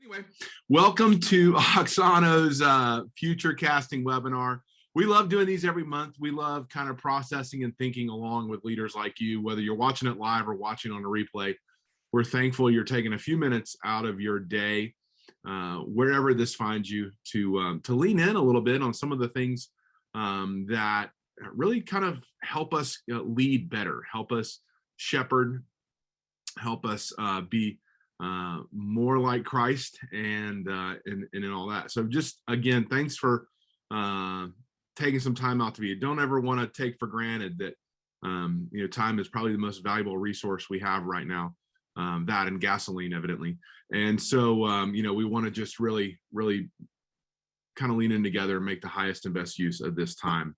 Anyway, welcome to Auxano's future casting webinar. We love doing these every month. We love kind of processing and thinking along with leaders like you, whether you're watching it live or watching on a replay. We're thankful you're taking a few minutes out of your day, wherever this finds you, to lean in a little bit on some of the things that really kind of help us lead better, help us shepherd, help us be more like Christ and in all that. So just again, thanks for taking some time out to be. Don't ever want to take for granted that time is probably the most valuable resource we have right now. That and gasoline, evidently. And so we want to just really kind of lean in together and make the highest and best use of this time.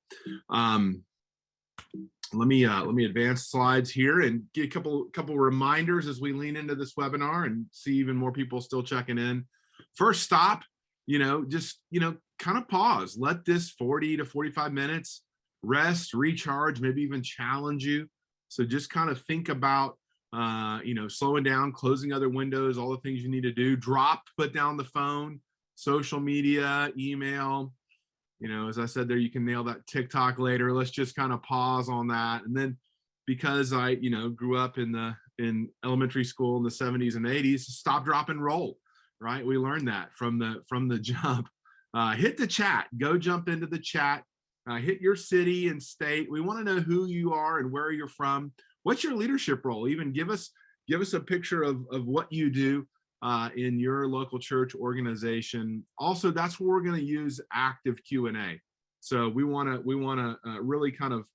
Let me advance slides here and get a couple reminders as we lean into this webinar and see even more people still checking in. First stop, just kind of pause. Let this 40 to 45 minutes rest, recharge, maybe even challenge you. So just kind of think about slowing down, closing other windows, all the things you need to do. Put down the phone, social media, email. As I said there, you can nail that TikTok later. Let's just kind of pause on that. And then because I, grew up in elementary school in the 70s and 80s, stop, drop, and roll, right? We learned that from the jump. Hit the chat, go jump into the chat, hit your city and state. We want to know who you are and where you're from. What's your leadership role? Even give us a picture of what you do in your local church organization. Also, that's where we're going to use active Q&A. So we want to really kind of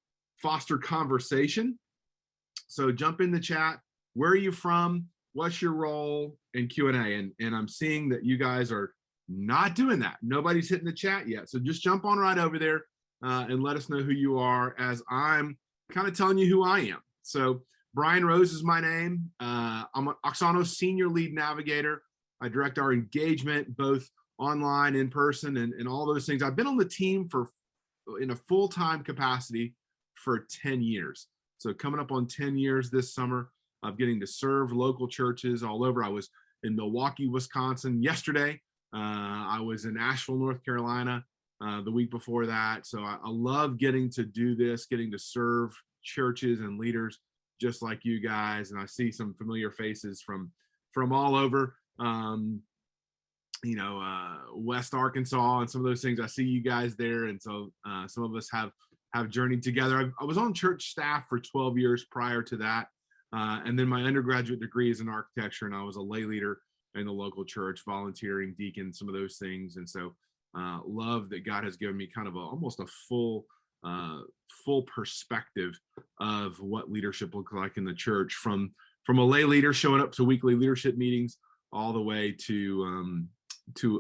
foster conversation. So jump in the chat. Where are you from? What's your role? And Q&A. And I'm seeing that you guys are not doing that. Nobody's hitting the chat yet. So just jump on right over there and let us know who you are as I'm kind of telling you who I am. So Brian Rose is my name. I'm an Auxano Senior Lead Navigator. I direct our engagement, both online, in person, and all those things. I've been on the team in a full-time capacity for 10 years. So coming up on 10 years this summer of getting to serve local churches all over. I was in Milwaukee, Wisconsin yesterday. I was in Asheville, North Carolina the week before that. So I love getting to do this, getting to serve churches and leaders just like you guys. And I see some familiar faces from all over, West Arkansas and some of those things. I see you guys there. And so some of us have journeyed together. I was on church staff for 12 years prior to that. And then my undergraduate degree is in architecture, and I was a lay leader in the local church, volunteering, deacon, some of those things. And so love that God has given me kind of almost a full perspective of what leadership looks like in the church, from a lay leader showing up to weekly leadership meetings all the way to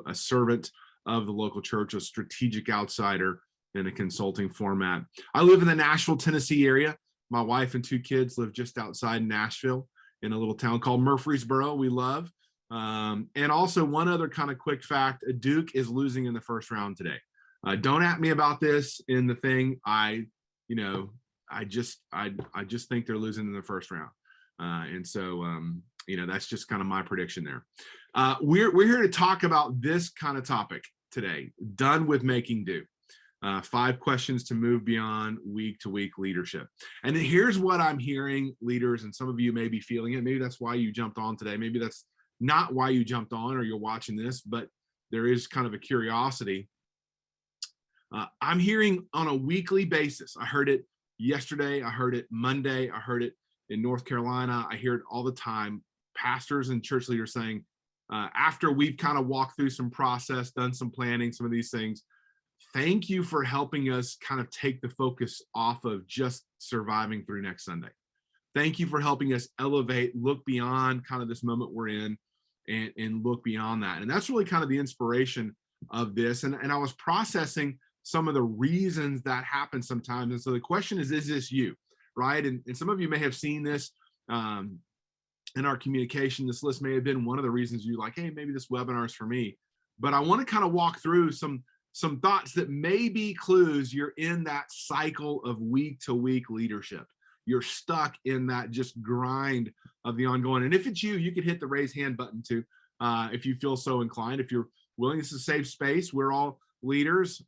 a servant of the local church, a strategic outsider in a consulting format. I live in the Nashville, Tennessee area. My wife and two kids live just outside Nashville in a little town called Murfreesboro. We love. And also one other kind of quick fact, Duke is losing in the first round today. Don't at me about this in the thing. I just think they're losing in the first round. And so, that's just kind of my prediction there. We're here to talk about this kind of topic today. Done with making do. 5 questions to move beyond week-to-week leadership. And then here's what I'm hearing, leaders, and some of you may be feeling it. Maybe that's why you jumped on today. Maybe that's not why you jumped on or you're watching this, but there is kind of a curiosity. I'm hearing on a weekly basis. I heard it yesterday. I heard it Monday. I heard it in North Carolina. I hear it all the time. Pastors and church leaders saying, after we've kind of walked through some process, done some planning, some of these things, thank you for helping us kind of take the focus off of just surviving through next Sunday. Thank you for helping us elevate, look beyond kind of this moment we're in and look beyond that. And that's really kind of the inspiration of this. And I was processing some of the reasons that happen sometimes. And so the question is this you, right? And some of you may have seen this in our communication. This list may have been one of the reasons you like, hey, maybe this webinar is for me. But I want to kind of walk through some thoughts that may be clues you're in that cycle of week-to-week leadership. You're stuck in that just grind of the ongoing. And if it's you, you could hit the raise hand button too. if you feel so inclined. If you're willing, it's a safe space. We're all leaders,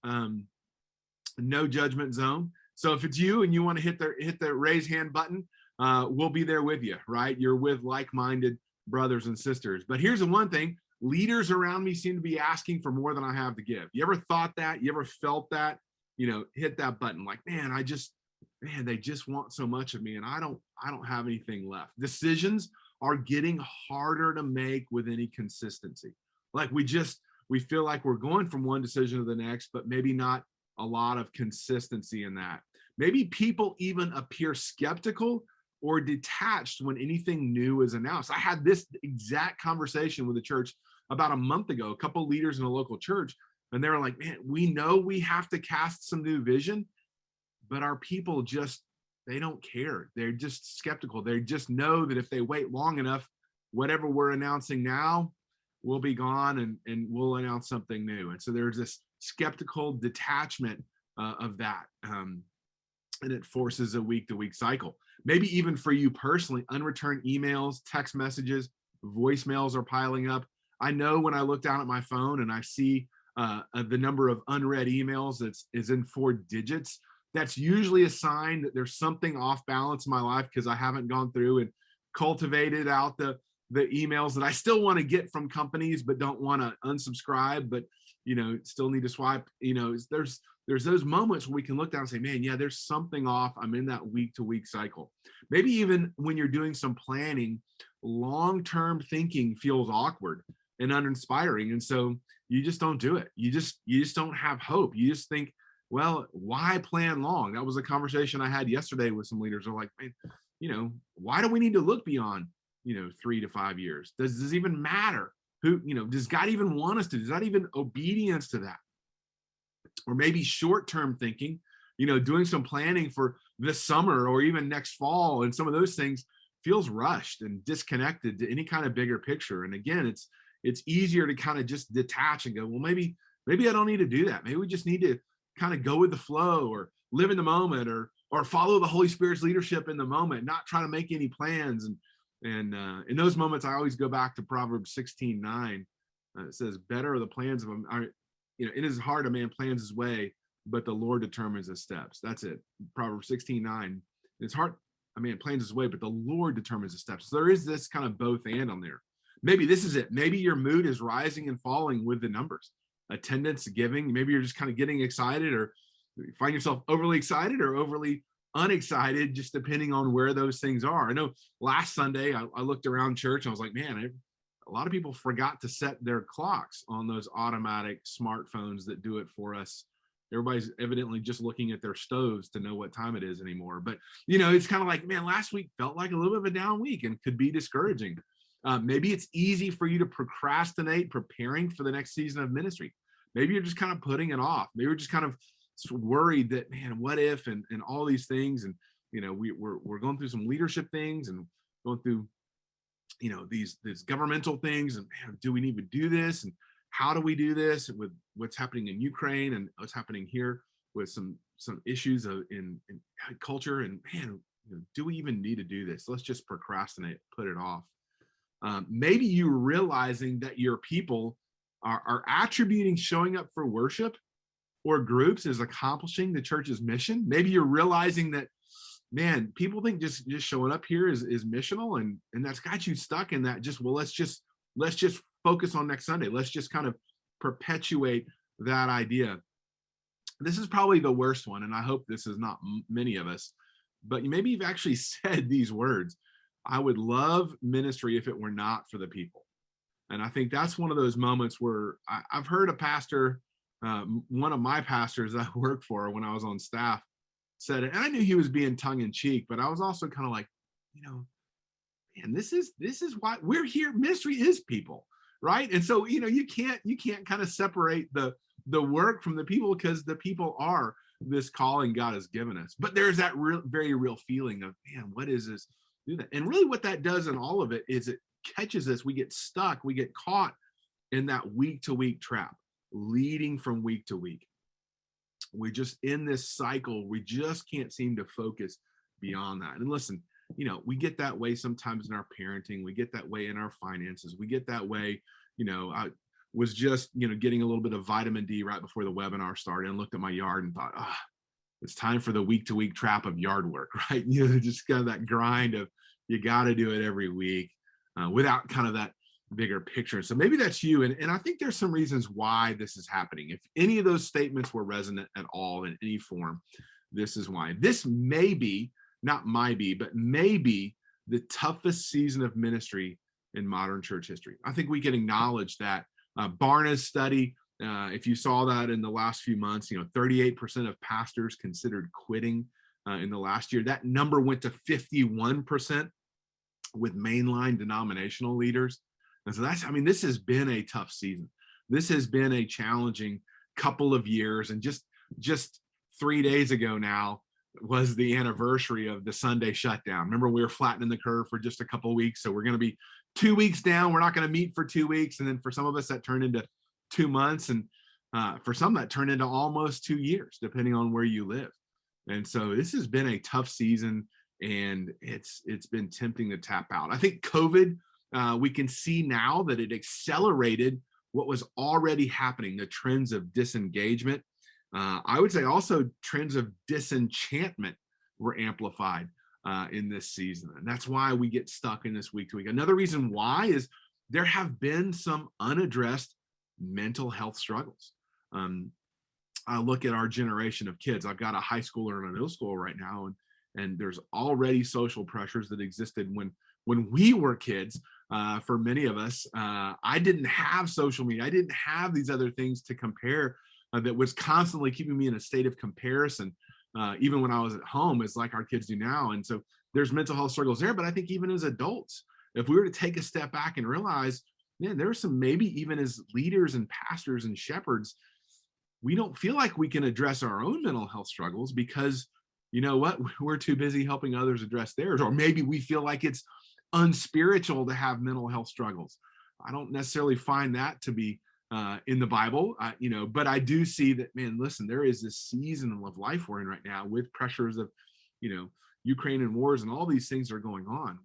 no judgment zone. So if it's you and you want to hit the raise hand button, we'll be there with you, right? You're with like-minded brothers and sisters. But here's the one thing: leaders around me seem to be asking for more than I have to give. You ever thought that? You ever felt that? Hit that button like, man, they just want so much of me, and I don't have anything left. Decisions are getting harder to make with any consistency. Like we feel like we're going from one decision to the next, but maybe not a lot of consistency in that. Maybe people even appear skeptical or detached when anything new is announced. I had this exact conversation with the church about a month ago, a couple of leaders in a local church, and they were like, man, we know we have to cast some new vision, but our people they don't care. They're just skeptical. They just know that if they wait long enough, whatever we're announcing now will be gone, and we'll announce something new. And so there's this skeptical detachment of that. And it forces a week-to-week cycle. Maybe even for you personally, unreturned emails, text messages, voicemails are piling up. I know when I look down at my phone and I see the number of unread emails is in 4 digits, that's usually a sign that there's something off balance in my life, because I haven't gone through and cultivated out the emails that I still want to get from companies, but don't want to unsubscribe, but still need to swipe. There's those moments where we can look down and say, man, yeah, there's something off. I'm in that week-to-week cycle. Maybe even when you're doing some planning, long-term thinking feels awkward and uninspiring, and so you just don't do it. You just don't have hope. You just think, well, why plan long? That was a conversation I had yesterday with some leaders. They're like, man, why do we need to look beyond 3 to 5 years? Does this even matter? Does God even want us to? Is that even obedience to that? Or maybe short-term thinking, doing some planning for this summer or even next fall, and some of those things feels rushed and disconnected to any kind of bigger picture. And again, it's easier to kind of just detach and go, well, maybe I don't need to do that. Maybe we just need to kind of go with the flow, or live in the moment, or follow the Holy Spirit's leadership in the moment, not try to make any plans. And in those moments, I always go back to Proverbs 16:9. It says, better are the plans of them. It is hard a man plans his way, but the Lord determines his steps. That's it. Proverbs 16:9. It's hard a man plans his way, but the Lord determines his steps. So there is this kind of both and on there. Maybe this is it. Maybe your mood is rising and falling with the numbers. Attendance, giving. Maybe you're just kind of getting excited, or you find yourself overly excited or overly unexcited, just depending on where those things are. I know last Sunday I looked around church and I was like, man, a lot of people forgot to set their clocks on those automatic smartphones that do it for us. Everybody's evidently just looking at their stoves to know what time it is anymore. But it's kind of like, man, last week felt like a little bit of a down week and could be discouraging. Maybe it's easy for you to procrastinate preparing for the next season of ministry. Maybe you're just kind of putting it off. Maybe you're just kind of worried that, man, what if, and all these things. And we're going through some leadership things and going through these governmental things, and man, do we need to do this, and how do we do this with what's happening in Ukraine and what's happening here with some issues in culture, and man, do we even need to do this? Let's just procrastinate, put it off. Maybe you're realizing that your people are attributing showing up for worship or groups as accomplishing the church's mission. Maybe you're realizing that, man, people think just showing up here is missional, and that's got you stuck in that. Let's just focus on next Sunday. Let's just kind of perpetuate that idea. This is probably the worst one, and I hope this is not many of us, but maybe you've actually said these words: I would love ministry if it were not for the people. And I think that's one of those moments where I've heard a pastor, one of my pastors that I worked for when I was on staff, said it, and I knew he was being tongue in cheek, but I was also kind of like, man, this is why we're here. Ministry is people, right? And so you can't kind of separate the work from the people, because the people are this calling God has given us. But there's that very real feeling of, man, what is this? Do that. And really what that does in all of it is it catches us. We get stuck. We get caught in that week-to-week trap, leading from week to week. We're just in this cycle. We just can't seem to focus beyond that. And listen, we get that way sometimes in our parenting. We get that way in our finances. We get that way. I was just, getting a little bit of vitamin D right before the webinar started and looked at my yard and thought, it's time for the week-to-week trap of yard work, right? Just kind of that grind of you got to do it every week without kind of that bigger picture. So maybe that's you. And I think there's some reasons why this is happening. If any of those statements were resonant at all in any form, this is why. This may be, not might be, but maybe the toughest season of ministry in modern church history. I think we can acknowledge that. Barna's study, if you saw that in the last few months, 38% of pastors considered quitting in the last year. That number went to 51% with mainline denominational leaders. And so this has been a tough season. This has been a challenging couple of years. And just 3 days ago now was the anniversary of the Sunday shutdown. Remember, we were flattening the curve for just a couple of weeks. So we're going to be 2 weeks down. We're not going to meet for 2 weeks. And then for some of us, that turned into 2 months. And for some, that turned into almost 2 years, depending on where you live. And so this has been a tough season, and it's been tempting to tap out. I think COVID, we can see now that it accelerated what was already happening, the trends of disengagement. I would say also trends of disenchantment were amplified in this season. And that's why we get stuck in this week to week. Another reason why is there have been some unaddressed mental health struggles. I look at our generation of kids. I've got a high schooler and a middle schooler right now, and there's already social pressures that existed when we were kids. For many of us, I didn't have social media. I didn't have these other things to compare that was constantly keeping me in a state of comparison. Even when I was at home, it's like our kids do now. And so there's mental health struggles there. But I think even as adults, if we were to take a step back and realize, man, there's some, maybe even as leaders and pastors and shepherds, we don't feel like we can address our own mental health struggles because, you know what, we're too busy helping others address theirs. Or maybe we feel like it's unspiritual to have mental health struggles. I don't necessarily find that to be in the Bible, but I do see that, man, listen, there is this season of life we're in right now with pressures of, Ukraine and wars and all these things are going on.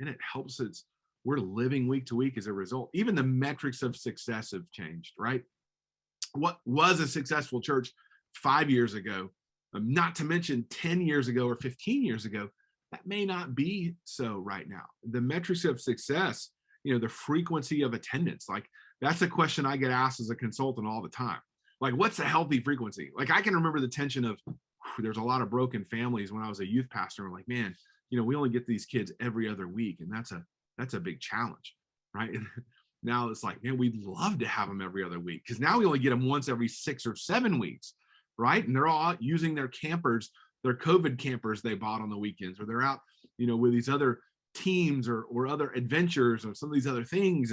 And it helps us. We're living week to week as a result. Even the metrics of success have changed, right? What was a successful church 5 years ago, not to mention 10 years ago or 15 years ago, that may not be so right now. The metrics of success, the frequency of attendance, like that's a question I get asked as a consultant all the time. Like, what's a healthy frequency? Like, I can remember the tension of, there's a lot of broken families when I was a youth pastor. We're like, man, we only get these kids every other week. And that's a big challenge, right? And now it's like, man, we'd love to have them every other week because now we only get them once every 6 or 7 weeks, right? And they're all using their campers, their COVID campers they bought on the weekends, or they're out, with these other teams or other adventures or some of these other things.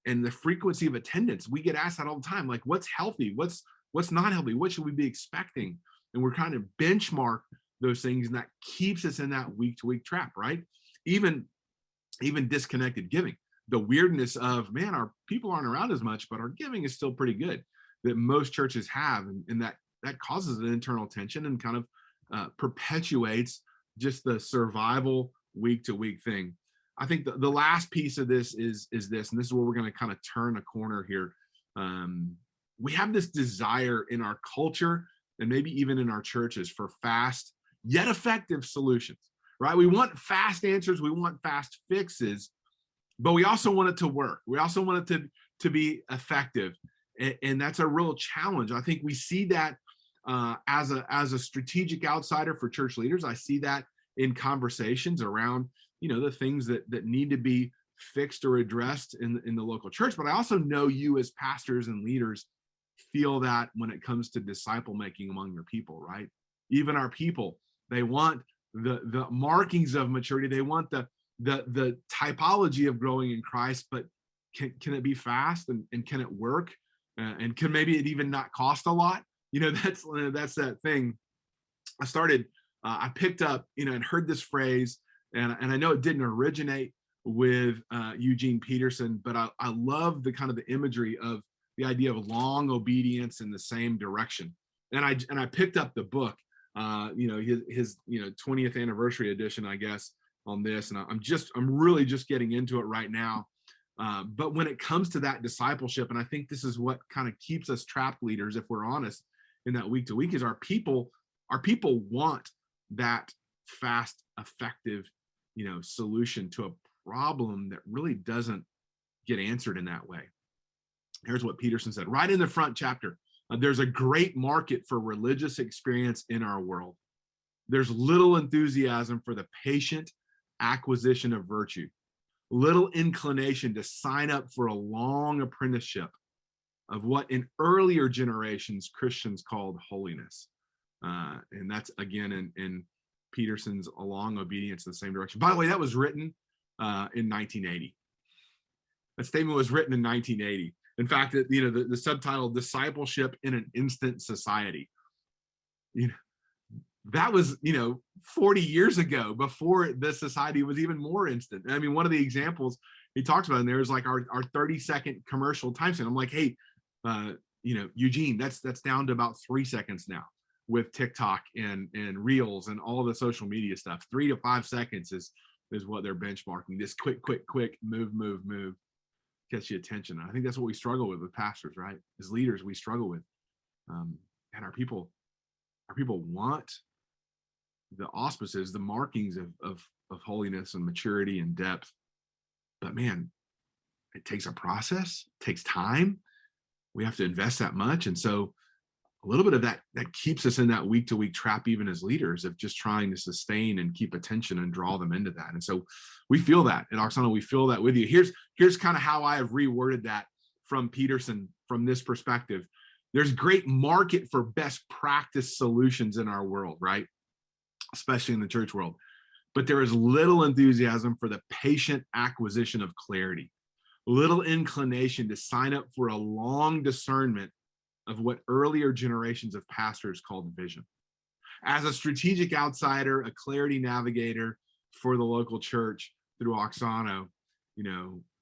And the frequency of attendance, we get asked that all the time, like, what's healthy? What's not healthy? What should we be expecting? And we're trying to benchmark those things, and that keeps us in that week-to-week trap, right? Even disconnected giving. The weirdness of, man, our people aren't around as much, but our giving is still pretty good, that most churches have. And that causes an internal tension and kind of perpetuates just the survival week-to-week thing. I think the last piece of this is this, and this is where we're going to kind of turn a corner here. We have this desire in our culture and maybe even in our churches for fast yet effective solutions, right? We want fast answers. We want fast fixes, but we also want it to work. We also want it to be effective. And that's a real challenge. I think we see that as a strategic outsider for church leaders. I see that in conversations around, the things that need to be fixed or addressed in the local church. But I also know you as pastors and leaders feel that when it comes to disciple making among your people, right? Even our people, they want the markings of maturity. They want the typology of growing in Christ, but can it be fast and can it work? And can maybe it even not cost a lot? That's that thing. I picked up, and heard this phrase, and I know it didn't originate with Eugene Peterson, but I love the kind of the imagery of the idea of long obedience in the same direction. And I picked up the book his 20th anniversary edition, I guess, on this. And I'm really just getting into it right now. But when it comes to that discipleship, and I think this is what kind of keeps us trapped leaders, if we're honest, in that week to week, is our people want that fast, effective, solution to a problem that really doesn't get answered in that way. Here's what Peterson said right in the front chapter. There's a great market for religious experience in our world. There's little enthusiasm for the patient acquisition of virtue, little inclination to sign up for a long apprenticeship of what in earlier generations Christians called holiness. And that's again in Peterson's A Long Obedience in the Same Direction. By the way, that was written in 1980. That statement was written in 1980. In fact, the subtitle "Discipleship in an Instant Society." That was 40 years ago, before the society was even more instant. I mean, one of the examples he talks about in there is like our 30-second commercial time span. I'm like, hey, Eugene, that's down to about 3 seconds now with TikTok and Reels and all the social media stuff. 3 to 5 seconds is what they're benchmarking. This quick, move, gets you attention. And I think that's what we struggle with pastors, right? As leaders, we struggle with, and our people want the auspices, the markings of holiness and maturity and depth. But man, it takes a process, it takes time. We have to invest that much. And so a little bit of that keeps us in that week to week trap, even as leaders, of just trying to sustain and keep attention and draw them into that. And so we feel that at Auxano, we feel that with you. Here's kind of how I have reworded that from Peterson from this perspective. There's great market for best practice solutions in our world, right? Especially in the church world. But there is little enthusiasm for the patient acquisition of clarity, little inclination to sign up for a long discernment of what earlier generations of pastors called vision. As a strategic outsider, a clarity navigator for the local church through Auxano,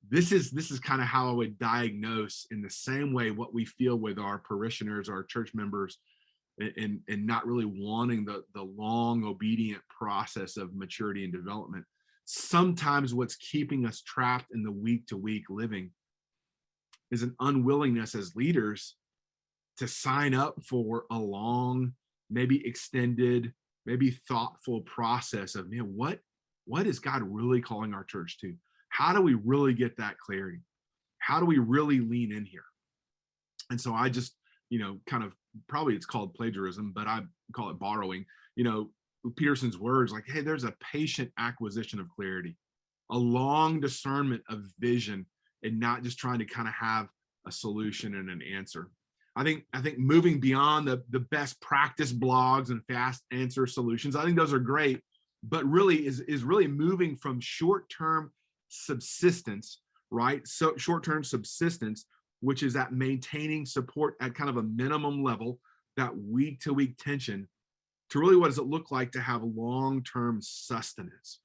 this is kind of how I would diagnose in the same way what we feel with our parishioners, our church members, and not really wanting the long, obedient process of maturity and development. Sometimes what's keeping us trapped in the week-to-week living is an unwillingness as leaders to sign up for a long, maybe extended, maybe thoughtful process of, what is God really calling our church to? How do we really get that clarity? How do we really lean in here? And so I just, kind of, probably it's called plagiarism, but I call it borrowing, Peterson's words, like, hey, there's a patient acquisition of clarity, a long discernment of vision, and not just trying to kind of have a solution and an answer. I think moving beyond the best practice blogs and fast answer solutions, I think those are great, but really is really moving from short-term subsistence, right? So short-term subsistence, which is that maintaining support at kind of a minimum level, that week-to-week tension, to really what does it look like to have long-term sustenance,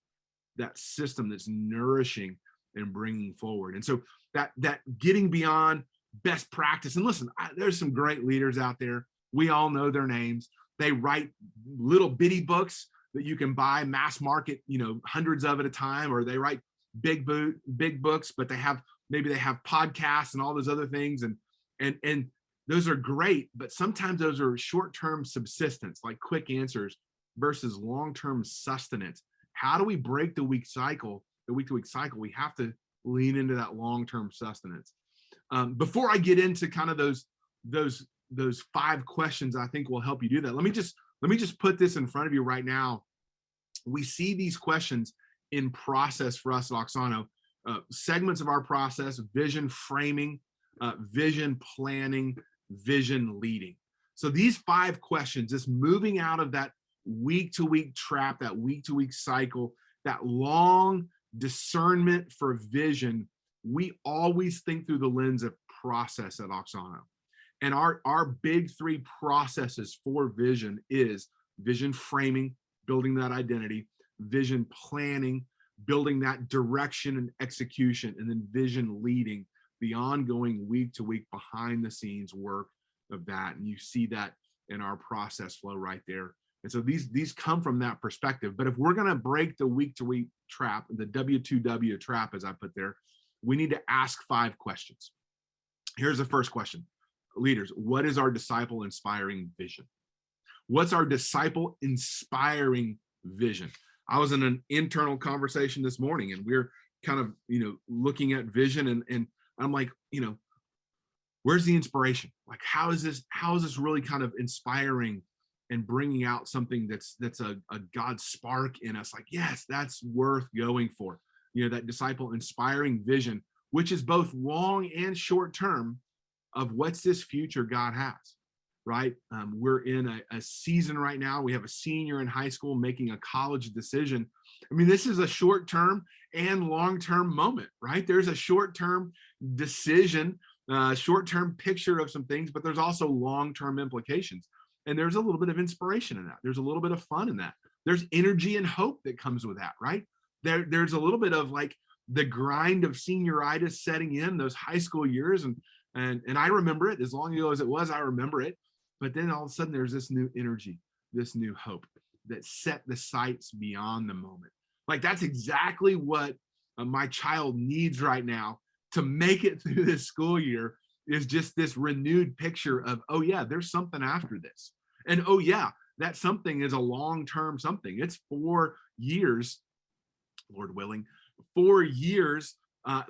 that system that's nourishing and bringing forward. And so that getting beyond best practice, and listen, there's some great leaders out there. We all know their names. They write little bitty books that you can buy mass market, hundreds of at a time, or they write big books, but they have podcasts and all those other things, and those are great, but sometimes those are short-term subsistence, like quick answers, versus long-term sustenance. How do we break the week-to-week cycle? We have to lean into that long-term sustenance. Before I get into kind of those 5 questions I think will help you do that, let me just put this in front of you right now. We see these questions in process for us at Auxano, segments of our process: vision framing, vision planning, vision leading. So these 5 questions, just moving out of that week-to-week trap, that week-to-week cycle, that long discernment for vision, we always think through the lens of process at Auxano. And our big 3 processes for vision is vision framing, building that identity; vision planning, building that direction and execution; and then vision leading, the ongoing week-to-week behind the scenes work of that. And you see that in our process flow right there And so these come from that perspective. But if we're going to break the week to week trap, the W2W trap, as I put there, we need to ask 5 questions. Here's the first question. Leaders, what is our disciple inspiring vision? What's our disciple inspiring vision? I was in an internal conversation this morning, and we're kind of, looking at vision, and I'm like, where's the inspiration? Like, how is this really kind of inspiring and bringing out something that's a God spark in us? Like, yes, that's worth going for. That disciple inspiring vision, which is both long and short term, of what's this future God has, right? We're in a season right now. We have a senior in high school making a college decision. I mean, this is a short-term and long-term moment, right? There's a short-term decision, short-term picture of some things, but there's also long-term implications. And there's a little bit of inspiration in that. There's a little bit of fun in that. There's energy and hope that comes with that, right? There's a little bit of like the grind of senioritis setting in those high school years. And I remember it as long ago as it was, I remember it. But then all of a sudden there's this new energy, this new hope that set the sights beyond the moment. Like, that's exactly what my child needs right now to make it through this school year, is just this renewed picture of, oh yeah, there's something after this. And oh yeah, that something is a long-term something. It's 4 years, Lord willing, 4 years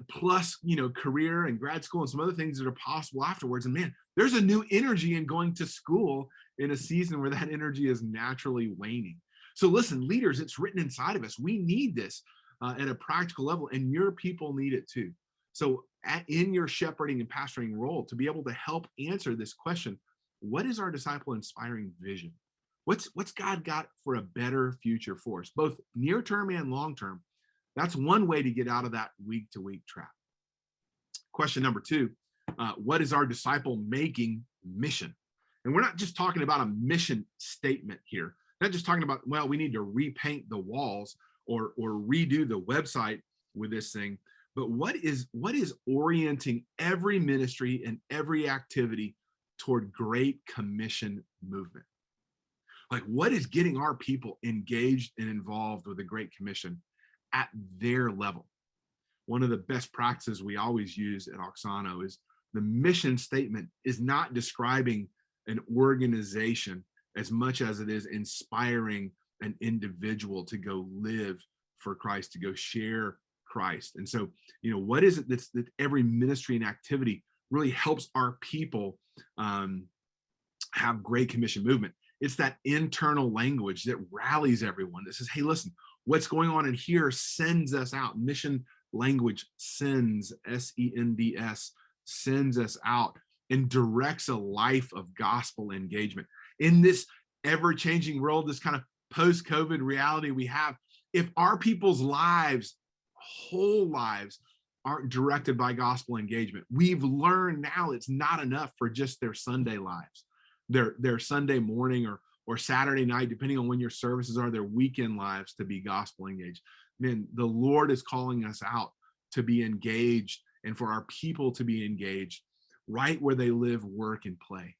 plus, career and grad school and some other things that are possible afterwards. And man, there's a new energy in going to school in a season where that energy is naturally waning. So listen, leaders, it's written inside of us. We need this at a practical level, and your people need it too. So in your shepherding and pastoring role, to be able to help answer this question, what is our disciple inspiring vision? What's God got for a better future for us, both near term and long term? That's one way to get out of that week to week trap. Question number 2, what is our disciple making mission? And we're not just talking about a mission statement here. Not just talking about, well, we need to repaint the walls or redo the website with this thing, but what is orienting every ministry and every activity toward Great Commission movement? Like, what is getting our people engaged and involved with the Great Commission at their level? One of the best practices we always use at Auxano is the mission statement is not describing an organization as much as it is inspiring an individual to go live for Christ, to go share Christ. And so, what is it that every ministry and activity really helps our people have Great Commission movement? It's that internal language that rallies everyone, that says, hey, listen, what's going on in here sends us out. Mission language sends, S-E-N-D-S, sends us out and directs a life of gospel engagement. In this ever-changing world, this kind of post-COVID reality we have, if our people's lives, whole lives, aren't directed by gospel engagement, we've learned now it's not enough for just their Sunday lives, their Sunday morning or Saturday night, depending on when your services are, their weekend lives to be gospel engaged. Man, the Lord is calling us out to be engaged and for our people to be engaged right where they live, work, and play.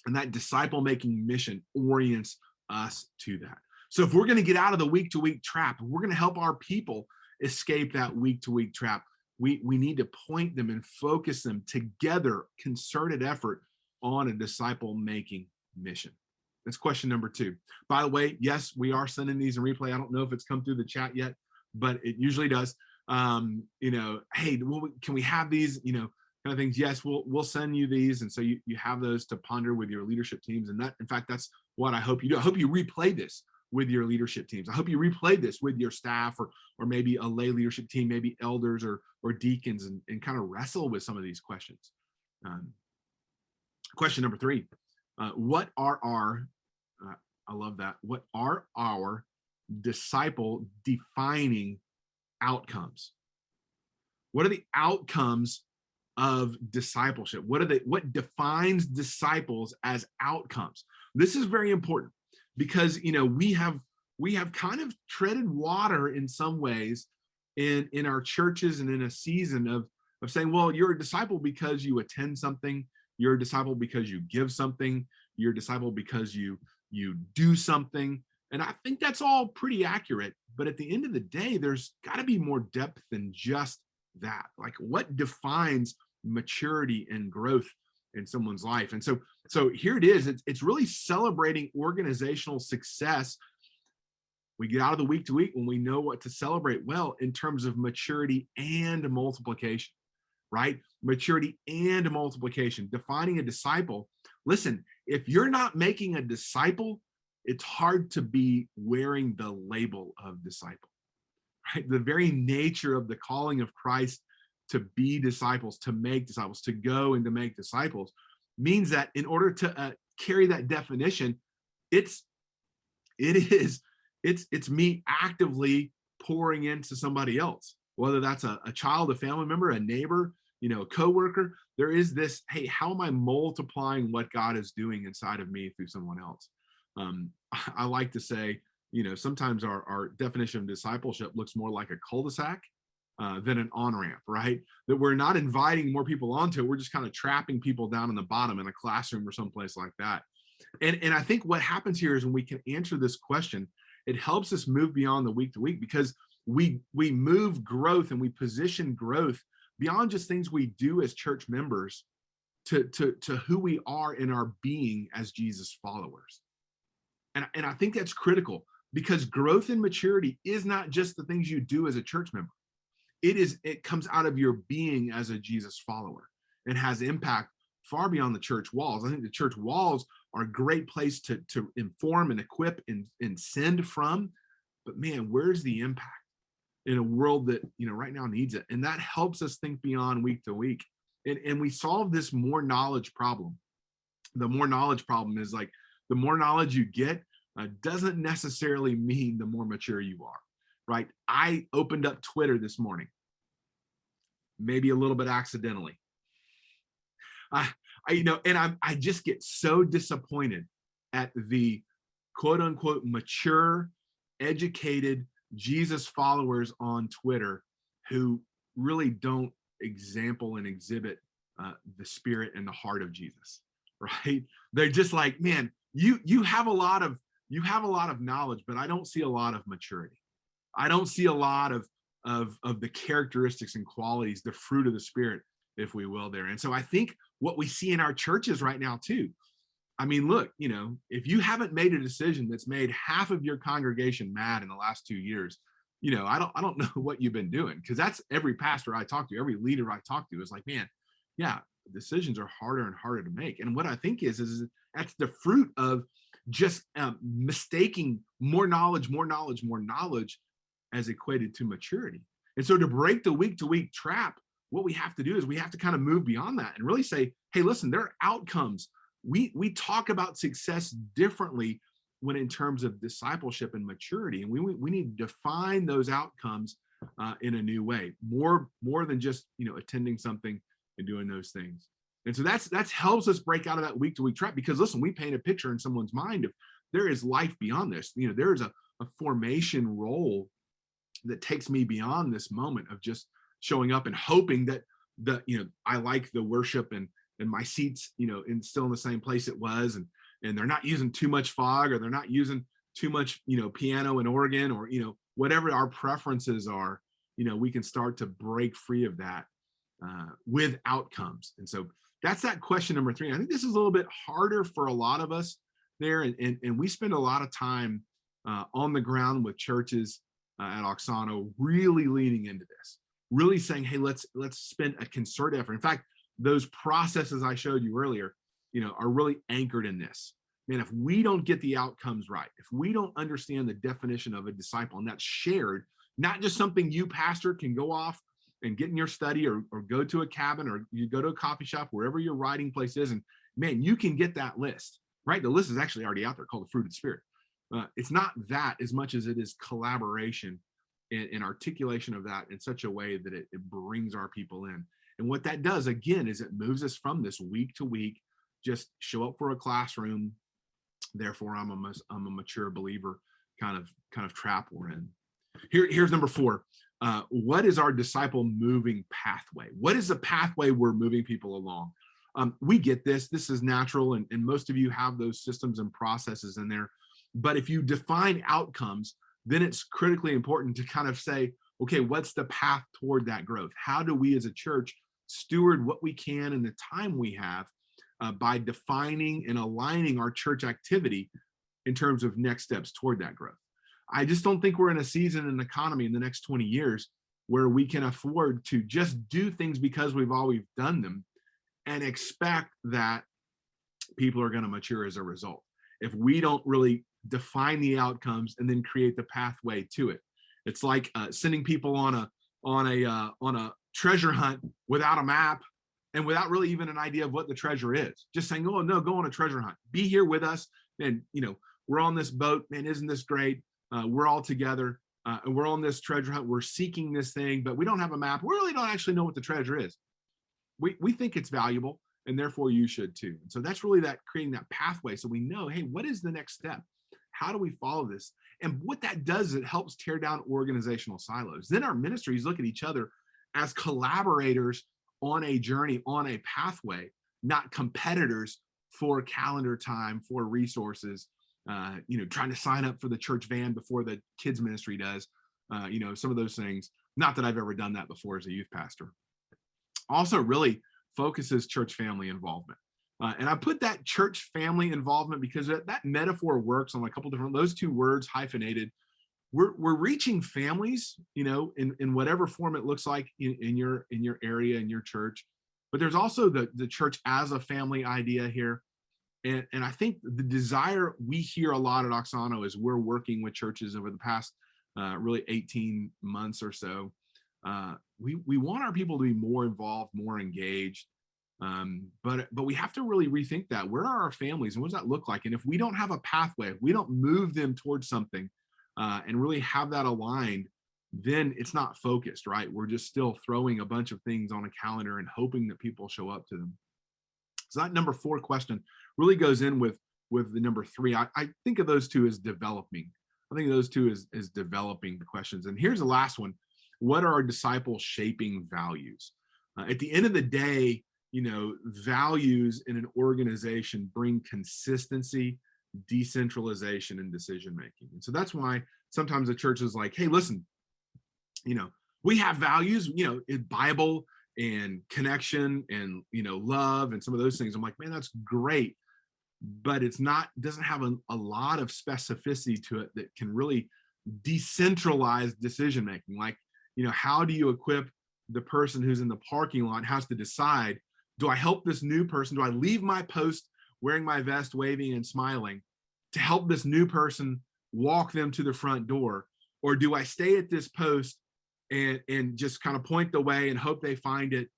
And that disciple-making mission orients us to that. So if we're going to get out of the week-to-week trap, if we're going to help our people escape that week-to-week trap, we need to point them and focus them together, concerted effort on a disciple-making mission. That's question number 2. By the way, yes, we are sending these in replay. I don't know if it's come through the chat yet, but it usually does. Hey, can we have these, kind of things? Yes, we'll send you these. And so you have those to ponder with your leadership teams. And that, in fact, that's what I hope you do. I hope you replay this with your leadership teams. I hope you replay this with your staff or maybe a lay leadership team, maybe elders or deacons, and kind of wrestle with some of these questions. Question number 3, what are our, I love that, what are our disciple defining outcomes? What are the outcomes of discipleship? What defines disciples as outcomes? This is very important because, we have kind of treaded water in some ways in our churches and in a season of saying, well, you're a disciple because you attend something. You're a disciple because you give something. You're a disciple because you you do something. And I think that's all pretty accurate. But at the end of the day, there's got to be more depth than just that. Like, what defines maturity and growth in someone's life? And so here it is. It's really celebrating organizational success. We get out of the week to week when we know what to celebrate well in terms of maturity and multiplication, right? Maturity and multiplication, defining a disciple. Listen, if you're not making a disciple, it's hard to be wearing the label of disciple, right? The very nature of the calling of Christ to be disciples, to make disciples, to go and to make disciples means that in order to carry that definition, it's me actively pouring into somebody else, whether that's a child, a family member, a neighbor, a coworker. There is this, hey, how am I multiplying what God is doing inside of me through someone else? I like to say, sometimes our definition of discipleship looks more like a cul-de-sac than an on-ramp, right? That we're not inviting more people onto it. We're just kind of trapping people down in the bottom in a classroom or someplace like that. And I think what happens here is when we can answer this question, it helps us move beyond the week to week, because we move growth and we position growth beyond just things we do as church members to who we are in our being as Jesus followers. And I think that's critical, because growth and maturity is not just the things you do as a church member. It comes out of your being as a Jesus follower and has impact far beyond the church walls. I think the church walls are a great place to inform and equip and send from. But man, where's the impact in a world that, right now needs it? And that helps us think beyond week to week. And we solve this more knowledge problem. The more knowledge problem is like, the more knowledge you get doesn't necessarily mean the more mature you are, right? I opened up Twitter this morning, maybe a little bit accidentally. I just get so disappointed at the quote unquote mature, educated Jesus followers on Twitter who really don't example and exhibit the spirit and the heart of Jesus, right? They're just like, man, you have a lot of knowledge, but I don't see a lot of maturity. I don't see a lot of the characteristics and qualities, the fruit of the spirit, if we will, there. And so I think what we see in our churches right now too, I mean, look, if you haven't made a decision that's made half of your congregation mad in the last 2 years, I don't know what you've been doing, because that's every pastor I talk to, every leader I talk to is like, man, yeah, decisions are harder and harder to make. And what I think is that's the fruit of just mistaking more knowledge as equated to maturity. And so to break the week to week trap, what we have to do is we have to kind of move beyond that and really say, hey, listen, there are outcomes. We talk about success differently when in terms of discipleship and maturity. And we need to define those outcomes in a new way, more than just, attending something and doing those things. And so that's helps us break out of that week to week trap, because listen, we paint a picture in someone's mind of there is life beyond this. There is a formation role that takes me beyond this moment of just showing up and hoping that I like the worship and my seats, still in the same place it was, and they're not using too much fog, or they're not using too much, piano and organ, or, whatever our preferences are, we can start to break free of that with outcomes. And so that's that question number 3. I think this is a little bit harder for a lot of us there. And we spend a lot of time on the ground with churches at Auxano, really leaning into this, really saying, hey, let's spend a concerted effort. In fact, those processes I showed you earlier, are really anchored in this. Man, if we don't get the outcomes right, if we don't understand the definition of a disciple, and that's shared, not just something you, pastor, can go off and get in your study or go to a cabin, or you go to a coffee shop, wherever your writing place is, and man, you can get that list, right? The list is actually already out there, called the fruit of the spirit. It's not that as much as it is collaboration and articulation of that in such a way that it brings our people in. And what that does, again, is it moves us from this week to week, just show up for a classroom, therefore I'm a mature believer kind of trap we're in. Here's number 4. What is our disciple moving pathway? What is the pathway we're moving people along? We get this. This is natural, and most of you have those systems and processes in there. But if you define outcomes, then it's critically important to kind of say, okay, what's the path toward that growth? How do we as a church steward what we can in the time we have by defining and aligning our church activity in terms of next steps toward that growth? I just don't think we're in a season and economy in the next 20 years where we can afford to just do things because we've always done them and expect that people are going to mature as a result. If we don't really define the outcomes and then create the pathway to it, it's like sending people on a treasure hunt without a map and without really even an idea of what the treasure is. Just saying, oh no, go on a treasure hunt. Be here with us, and we're on this boat. Man, isn't this great? We're all together, and we're on this treasure hunt. We're seeking this thing, but we don't have a map. We really don't actually know what the treasure is. We think it's valuable, and therefore you should too. And so that's really that creating that pathway, so we know, hey, what is the next step? How do we follow this? And what that does is it helps tear down organizational silos. Then our ministries look at each other as collaborators on a journey, on a pathway, not competitors for calendar time, for resources, trying to sign up for the church van before the kids ministry does, some of those things. Not that I've ever done that before as a youth pastor. Also really focuses church family involvement. And I put that church family involvement because that metaphor works on a couple different, those two words hyphenated. We're reaching families, in whatever form it looks like in your area, in your church. But there's also the church as a family idea here. And I think the desire we hear a lot at Auxano is we're working with churches over the past really 18 months or so. We want our people to be more involved, more engaged. But we have to really rethink that. Where are our families and what does that look like? And if we don't have a pathway, if we don't move them towards something and really have that aligned, then it's not focused, right? We're just still throwing a bunch of things on a calendar and hoping that people show up to them. So that number 4 question really goes in with the number 3. I think of those two as developing. I think of those two as developing the questions. And here's the last one. What are our disciple shaping values? At the end of the day, values in an organization bring consistency, decentralization, and decision making. And so that's why sometimes the church is like, hey, listen, we have values, in Bible and connection and, love and some of those things. I'm like, man, that's great. But doesn't have a lot of specificity to it that can really decentralize decision making. Like, how do you equip the person who's in the parking lot has to decide, do I help this new person? Do I leave my post wearing my vest, waving and smiling to help this new person walk them to the front door? Or do I stay at this post and just kind of point the way and hope they find it?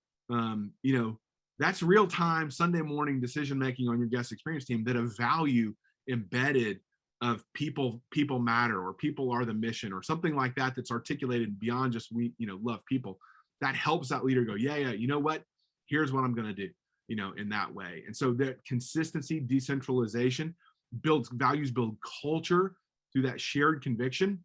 That's real time Sunday morning decision making on your guest experience team that a value embedded of people matter, or people are the mission, or something like that that's articulated beyond just we love people. That helps that leader go, yeah, you know what? Here's what I'm going to do, in that way. And so that consistency, decentralization builds values, build culture through that shared conviction.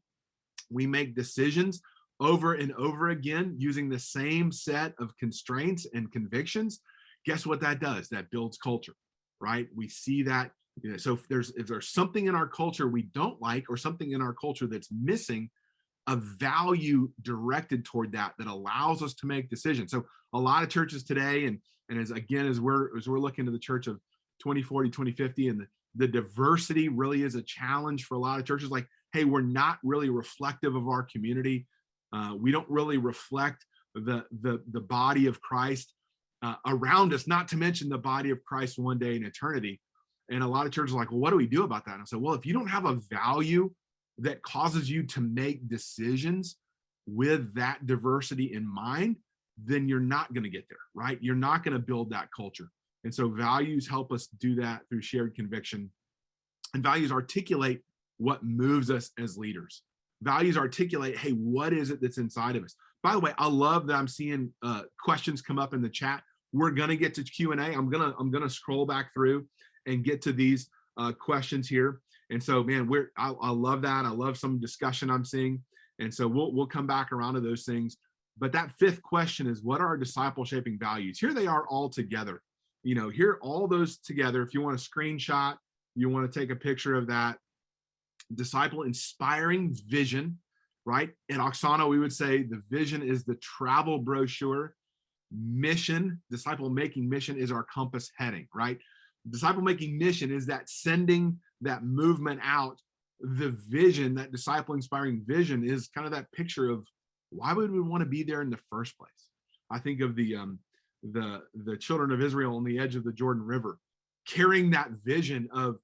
We make decisions over and over again using the same set of constraints and convictions. Guess what that does? That builds culture, right? We see that. So if there's something in our culture we don't like, or something in our culture that's missing, a value directed toward that allows us to make decisions. So a lot of churches today, and as we're looking to the church of 2040, 2050, and the diversity really is a challenge for a lot of churches. Like, hey, we're not really reflective of our community. We don't really reflect the body of Christ around us, not to mention the body of Christ one day in eternity. And a lot of churches are like, well, what do we do about that? And I said, well, if you don't have a value that causes you to make decisions with that diversity in mind, then you're not going to get there, right? You're not going to build that culture. And so values help us do that through shared conviction. And values articulate what moves us as leaders. Values articulate, hey, what is it that's inside of us? By the way, I love that I'm seeing questions come up in the chat. We're going to get to Q&A. I'm gonna scroll back through and get to these questions here. And so, man, I love that. I love some discussion I'm seeing. And so we'll come back around to those things. But that 5th question is, what are our disciple shaping values? Here they are all together. here are all those together. If you want to screenshot, you want to take a picture of that. Disciple inspiring vision, right? At Auxano, we would say the vision is the travel brochure. Mission, disciple making mission is our compass heading, right? Disciple making mission is that sending that movement out. The vision, that disciple inspiring vision, is kind of that picture of why would we want to be there in the first place? I think of the children of Israel on the edge of the Jordan River, carrying that vision of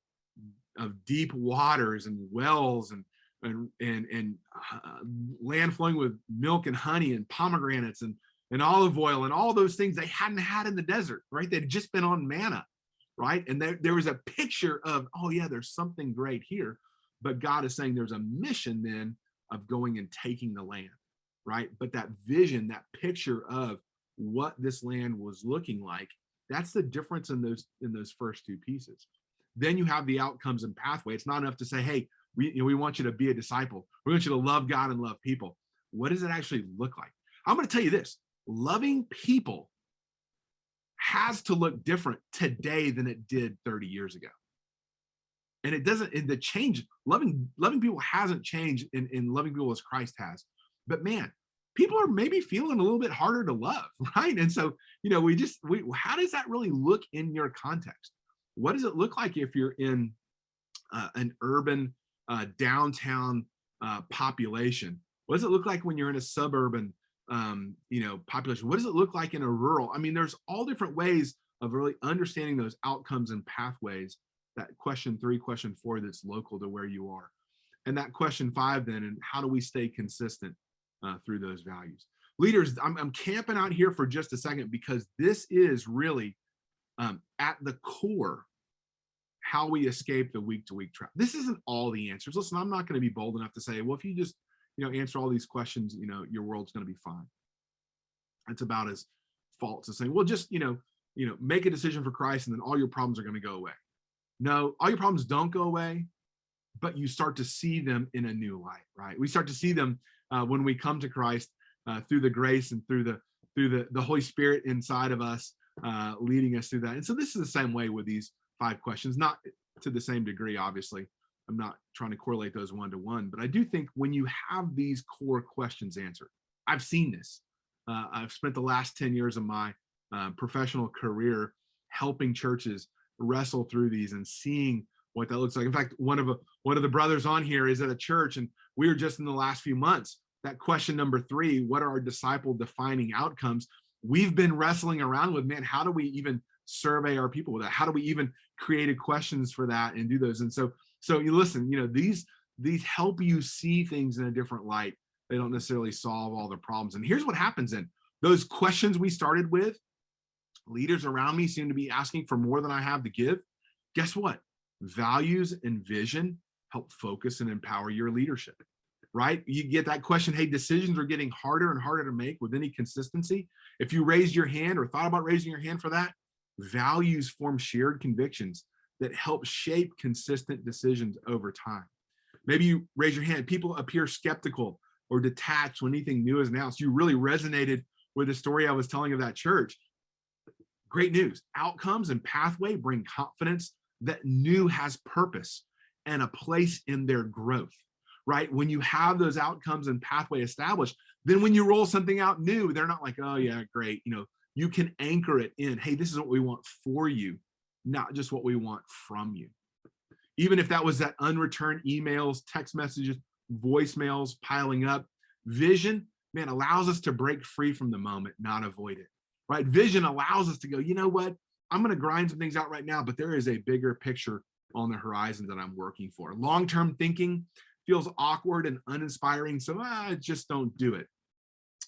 deep waters and wells and land flowing with milk and honey and pomegranates and olive oil and all those things they hadn't had in the desert, right? They'd just been on manna, right? And there was a picture of, oh yeah, there's something great here. But God is saying there's a mission then of going and taking the land, right? But that vision, that picture of what this land was looking like, that's the difference in those first two pieces. Then you have the outcomes and pathway. It's not enough to say, hey, we want you to be a disciple. We want you to love God and love people. What does it actually look like? I'm going to tell you this. Loving people has to look different today than it did 30 years ago. And it doesn't, the change, loving people hasn't changed in loving people as Christ has. But man, people are maybe feeling a little bit harder to love, right? And so, how does that really look in your context? What does it look like if you're in an urban downtown population? What does it look like when you're in a suburban population? What does it look like in a rural? I mean, there's all different ways of really understanding those outcomes and pathways. That question 3, question 4, that's local to where you are. And that question 5 then, and how do we stay consistent through those values? Leaders, I'm camping out here for just a second, because this is really at the core how we escape the week-to-week trap. This isn't all the answers. Listen, I'm not going to be bold enough to say, well, if you just answer all these questions, your world's going to be fine. It's about as false as saying, well, just make a decision for Christ and then all your problems are going to go away. No, all your problems don't go away, but you start to see them in a new light, right? We start to see them when we come to Christ through the grace and through the Holy Spirit inside of us, leading us through that. And so this is the same way with these 5 questions, not to the same degree, obviously. I'm not trying to correlate those one to one, but I do think when you have these core questions answered, I've seen this. I've spent the last 10 years of my professional career helping churches wrestle through these and seeing what that looks like. In fact, one of the brothers on here is at a church, and we were just in the last few months, that question number 3, what are our disciple defining outcomes? We've been wrestling around with, man, how do we even survey our people with that? How do we even create questions for that and do those? And so you listen, these help you see things in a different light. They don't necessarily solve all the problems. And here's what happens in those questions we started with. Leaders around me seem to be asking for more than I have to give. Guess what? Values and vision help focus and empower your leadership, right? You get that question, hey, decisions are getting harder and harder to make with any consistency. If you raised your hand or thought about raising your hand for that, values form shared convictions that help shape consistent decisions over time. Maybe you raise your hand, people appear skeptical or detached when anything new is announced. You really resonated with the story I was telling of that church. Great news. Outcomes and pathway bring confidence that new has purpose and a place in their growth, right? When you have those outcomes and pathway established, then when you roll something out new, they're not like, oh yeah, great. You can anchor it in, hey, this is what we want for you, not just what we want from you. Even if that was that unreturned emails, text messages, voicemails piling up, vision, man, allows us to break free from the moment, not avoid it. Right? Vision allows us to go, you know what? I'm going to grind some things out right now, but there is a bigger picture on the horizon that I'm working for. Long-term thinking feels awkward and uninspiring, so just don't do it.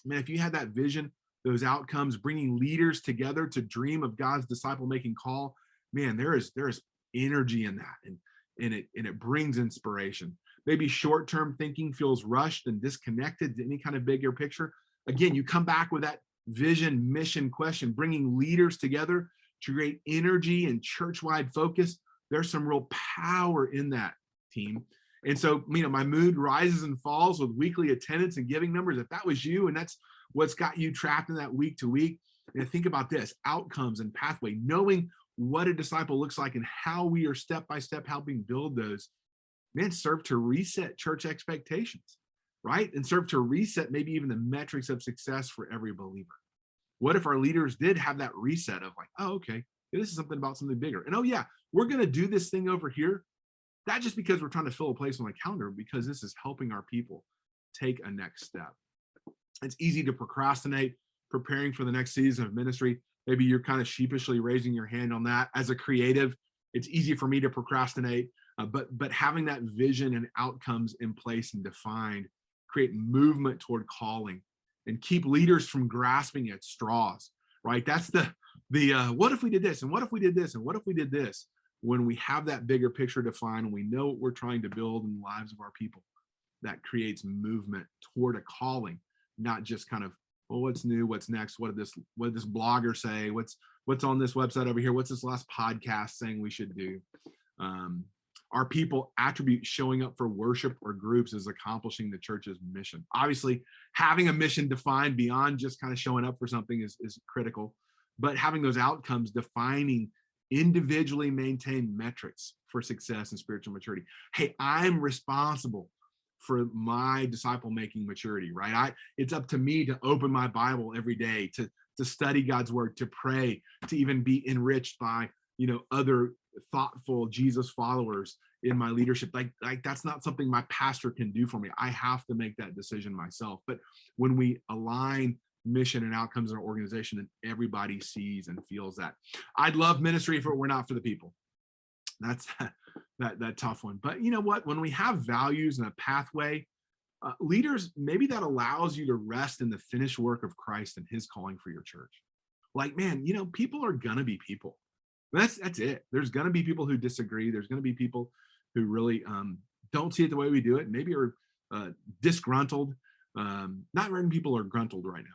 Man, if you had that vision, those outcomes, bringing leaders together to dream of God's disciple-making call, man, there is energy in that, and it brings inspiration. Maybe short-term thinking feels rushed and disconnected to any kind of bigger picture. Again, you come back with that vision, mission question, bringing leaders together to create energy and church-wide focus. There's some real power in that, team. And so, my mood rises and falls with weekly attendance and giving numbers. If that was you and that's what's got you trapped in that week to week, think about this: outcomes and pathway, knowing what a disciple looks like and how we are step by step helping build those, man, serve to reset church expectations, right? And serve to reset maybe even the metrics of success for every believer. What if our leaders did have that reset of like, oh, okay, this is something about something bigger. And oh yeah, we're going to do this thing over here, not just because we're trying to fill a place on the calendar, because this is helping our people take a next step. It's easy to procrastinate preparing for the next season of ministry. Maybe you're kind of sheepishly raising your hand on that. As a creative, it's easy for me to procrastinate, but having that vision and outcomes in place and defined create movement toward calling and keep leaders from grasping at straws, right? That's the what if we did this, and what if we did this, and what if we did this? When we have that bigger picture defined and we know what we're trying to build in the lives of our people, that creates movement toward a calling, not just kind of, well, what's new, what's next, what did this blogger say, what's on this website over here, what's this last podcast saying we should do. Our people attribute showing up for worship or groups as accomplishing the church's mission. Obviously, having a mission defined beyond just kind of showing up for something is critical, but having those outcomes defining individually maintained metrics for success and spiritual maturity. Hey, I'm responsible for my disciple making maturity, right? It's up to me to open my Bible every day, to study God's word, to pray, to even be enriched by, other thoughtful Jesus followers in my leadership. Like that's not something my pastor can do for me. I have to make that decision myself. But when we align mission and outcomes in our organization, and everybody sees and feels that. I'd love ministry if it were not for the people. That's that tough one. But you know what? When we have values and a pathway, leaders, maybe that allows you to rest in the finished work of Christ and his calling for your church. Like, man, people are gonna be people. That's it. There's gonna be people who disagree. There's gonna be people who really don't see it the way we do it. Maybe are disgruntled. Not many people are gruntled right now.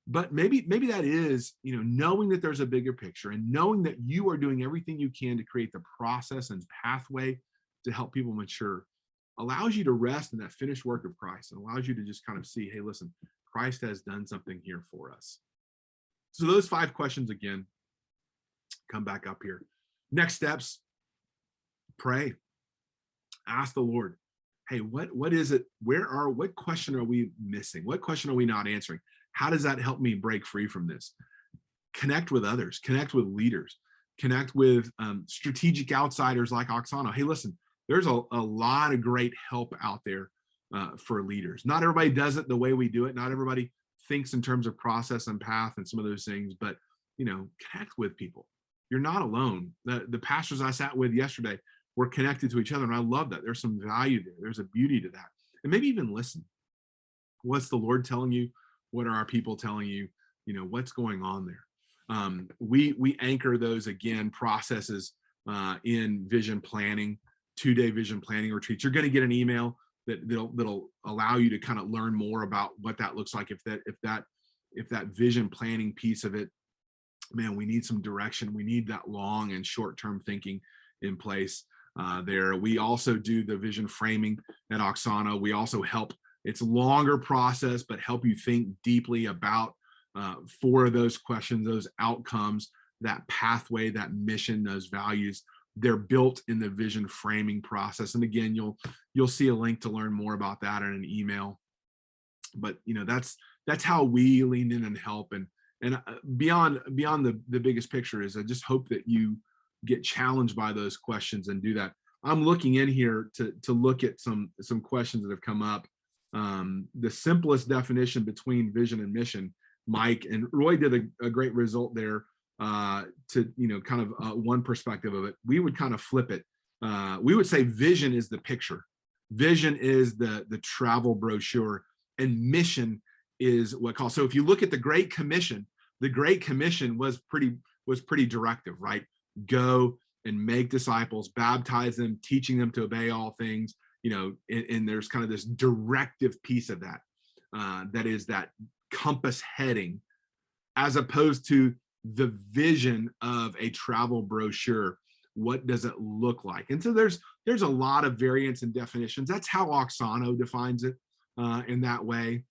But maybe that is, knowing that there's a bigger picture and knowing that you are doing everything you can to create the process and pathway to help people mature allows you to rest in that finished work of Christ and allows you to just kind of see, hey, listen, Christ has done something here for us. So those 5 questions again, come back up here. Next steps, pray. Ask the Lord, hey, what is it? What question are we missing? What question are we not answering? How does that help me break free from this? Connect with others, connect with leaders, connect with strategic outsiders like Auxano. Hey, listen, there's a lot of great help out there for leaders. Not everybody does it the way we do it. Not everybody thinks in terms of process and path and some of those things, but connect with people. You're not alone. The pastors I sat with yesterday were connected to each other, and I love that. There's some value there. There's a beauty to that. And maybe even listen. What's the Lord telling you? What are our people telling you? What's going on there? We anchor those again processes in vision planning, 2-day vision planning retreats. You're going to get an email that'll allow you to kind of learn more about what that looks like. If that vision planning piece of it, man, we need some direction. We need that long and short-term thinking in place there. We also do the vision framing at Auxano. We also help. It's a longer process, but help you think deeply about 4 of those questions, those outcomes, that pathway, that mission, those values. They're built in the vision framing process. And again, you'll see a link to learn more about that in an email. But that's how we lean in and help. And beyond the biggest picture is I just hope that you get challenged by those questions and do that. I'm looking in here to look at some questions that have come up. The simplest definition between vision and mission, Mike and Roy did a great result there to kind of one perspective of it. We would kind of flip it. We would say vision is the picture, vision is the travel brochure, and mission is what calls. So if you look at the Great Commission was pretty directive, right? Go and make disciples, baptize them, teaching them to obey all things. And there's kind of this directive piece of that, that is that compass heading, as opposed to the vision of a travel brochure. What does it look like? And so there's a lot of variants and definitions. That's how Auxano defines it in that way.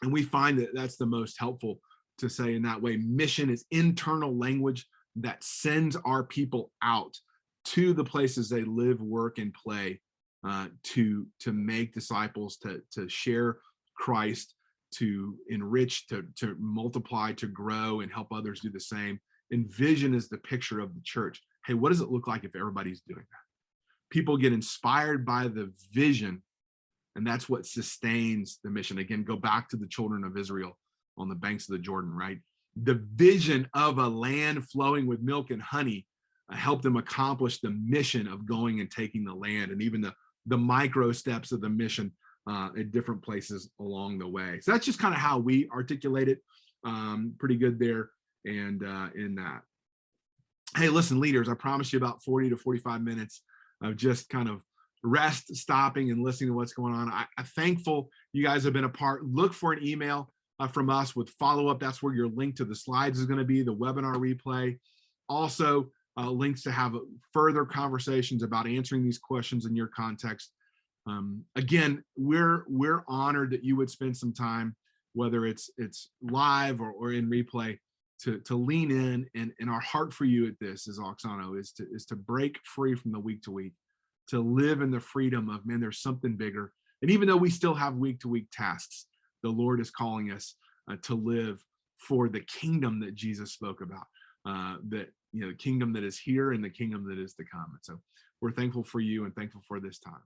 And we find that that's the most helpful to say in that way. Mission is internal language that sends our people out to the places they live, work, and play, to make disciples, to share Christ, to enrich, to multiply, to grow, and help others do the same. And vision is the picture of the church. Hey, what does it look like if everybody's doing that? People get inspired by the vision, and that's what sustains the mission. Again, go back to the children of Israel on the banks of the Jordan, right? The vision of a land flowing with milk and honey helped them accomplish the mission of going and taking the land, and even the micro steps of the mission at different places along the way. So that's just kind of how we articulate it. Pretty good there. And in that. Hey, listen, leaders, I promised you about 40 to 45 minutes of just kind of rest, stopping, and listening to what's going on. I'm thankful you guys have been a part. Look for an email from us with follow-up. That's where your link to the slides is going to be, the webinar replay. Also, links to have further conversations about answering these questions in your context. Again, we're honored that you would spend some time, whether it's live or in replay, to lean in. And our heart for you at this is Auxano is to break free from the week to week, to live in the freedom of, man, there's something bigger. And even though we still have week to week tasks, the Lord is calling us to live for the kingdom that Jesus spoke about, that, the kingdom that is here and the kingdom that is to come. And so we're thankful for you and thankful for this time.